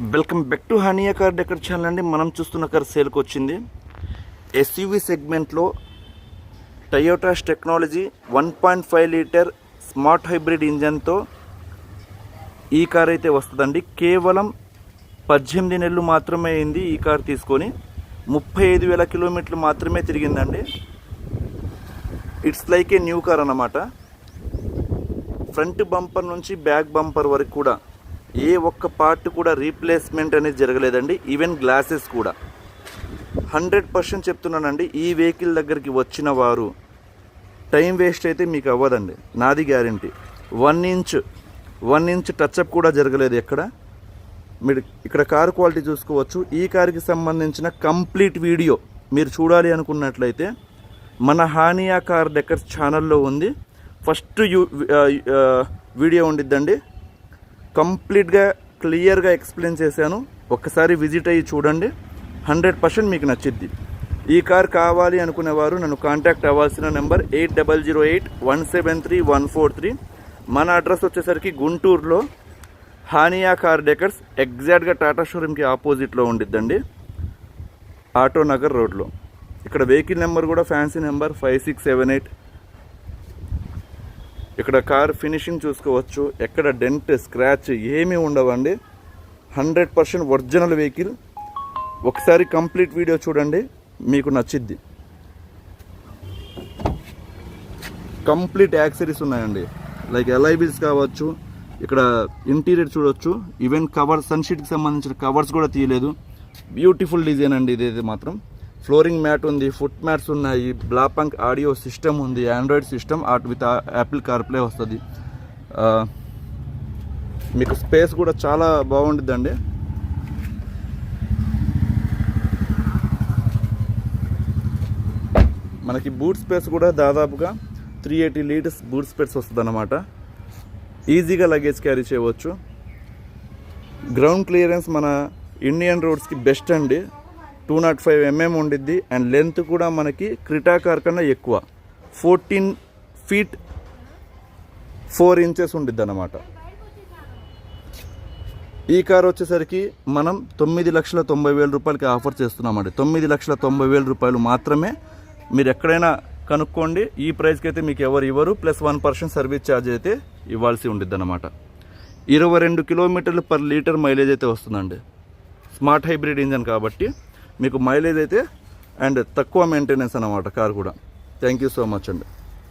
Welcome back to Hania car decor channel అండి. మనం చూస్తున్న కార్ సేల్కి వచ్చింది. ఎస్యూవీ సెగ్మెంట్లో టయోటాస్ టెక్నాలజీ 1.5 లీటర్ స్మార్ట్ హైబ్రిడ్ ఇంజన్తో ఈ కార్ అయితే వస్తుందండి. కేవలం 18 నెలలు మాత్రమే అయింది ఈ కార్ తీసుకొని. 35,000 కిలోమీటర్లు మాత్రమే తిరిగిందండి. It's like a new car అన్నమాట. ఫ్రంట్ బంపర్ నుంచి బ్యాక్ బంపర్ వరకు కూడా ఏ ఒక్క పార్ట్ కూడా రీప్లేస్మెంట్ అనేది జరగలేదండి. ఈవెన్ గ్లాసెస్ కూడా 100% చెప్తున్నానండి. ఈ వెహికల్ దగ్గరికి వచ్చిన వారు టైం వేస్ట్ అయితే మీకు అవ్వదండి, నాది గ్యారంటీ. 1 ఇంచ్ టచ్అప్ కూడా జరగలేదు ఎక్కడ. మీరు ఇక్కడ కార్ క్వాలిటీ చూసుకోవచ్చు. ఈ కార్కి సంబంధించిన కంప్లీట్ వీడియో మీరు చూడాలి అనుకున్నట్లయితే మన హానియా కార్ డెకర్ ఛానల్లో ఉంది. ఫస్ట్ వీడియో ఉండిద్దండి. కంప్లీట్గా క్లియర్గా ఎక్స్ప్లెయిన్ చేశాను. ఒక్కసారి విజిట్ అయ్యి చూడండి, 100% మీకు నచ్చిద్ది. ఈ కార్ కావాలి అనుకునేవారు నన్ను కాంటాక్ట్ అవ్వాల్సిన నెంబర్ 8008173143. మన అడ్రస్ వచ్చేసరికి గుంటూరులో హానియా కార్ డెకర్స్ ఎగ్జాక్ట్గా టాటా షోరూమ్కి ఆపోజిట్లో ఉండిద్దండి, ఆటో నగర్ రోడ్లో. ఇక్కడ వెహికల్ నెంబర్ కూడా ఫ్యాన్సీ నెంబర్ 5678. ఇక్కడ కార్ ఫినిషింగ్ చూసుకోవచ్చు. ఎక్కడ డెంట్ స్క్రాచ్ ఏమీ ఉండవండి. 100% ఒరిజినల్ వెహికల్. ఒకసారి కంప్లీట్ వీడియో చూడండి, మీకు నచ్చిద్ది. కంప్లీట్ యాక్సరీస్ ఉన్నాయండి, లైక్ ఎల్ఐబీస్ కావచ్చు. ఇక్కడ ఇంటీరియర్ చూడొచ్చు. ఈవెన్ కవర్ సన్షీట్కి సంబంధించిన కవర్స్ కూడా తీయలేదు. బ్యూటిఫుల్ డిజైన్ అండి ఇదైతే మాత్రం. ఫ్లోరింగ్ మ్యాట్ ఉంది, ఫుట్ మ్యాట్స్ ఉన్నాయి, బ్లాపంక్ ఆడియో సిస్టమ్ ఉంది, Android system with Apple CarPlay వస్తుంది. మీకు స్పేస్ కూడా చాలా బాగుంటుందండి. మనకి బూట్ స్పేస్ కూడా దాదాపుగా 380 లీటర్స్ బూట్ స్పేస్ వస్తుంది అన్నమాట. ఈజీగా లగేజ్ క్యారీ చేయవచ్చు. గ్రౌండ్ క్లియరెన్స్ మన ఇండియన్ రోడ్స్కి బెస్ట్ అండి. 205 mm ఉండిద్ది. అండ్ లెంత్ కూడా మనకి క్రిటా కార్ కన్నా ఎక్కువ, 14 feet 4 inches ఉండిద్ది అన్నమాట. ఈ కార్ వచ్చేసరికి మనం 9,90,000 రూపాయలకి ఆఫర్ చేస్తున్నామండి. 9,90,000 రూపాయలు మాత్రమే. మీరు ఎక్కడైనా కనుక్కోండి, ఈ ప్రైస్కి అయితే మీకు ఎవరు ఇవ్వరు. ప్లస్ 1% సర్వీస్ ఛార్జ్ అయితే ఇవ్వాల్సి ఉండిద్ది అన్నమాట. 22 కిలోమీటర్లు పర్ లీటర్ మైలేజ్ అయితే వస్తుందండి. స్మార్ట్ హైబ్రిడ్ ఇంజన్ కాబట్టి మీకు మైలేజ్ అయితే అండ్ తక్కువ మెయింటెనెన్స్ అన్నమాట కార్ కూడా. థ్యాంక్ యూ సో మచ్ అండి.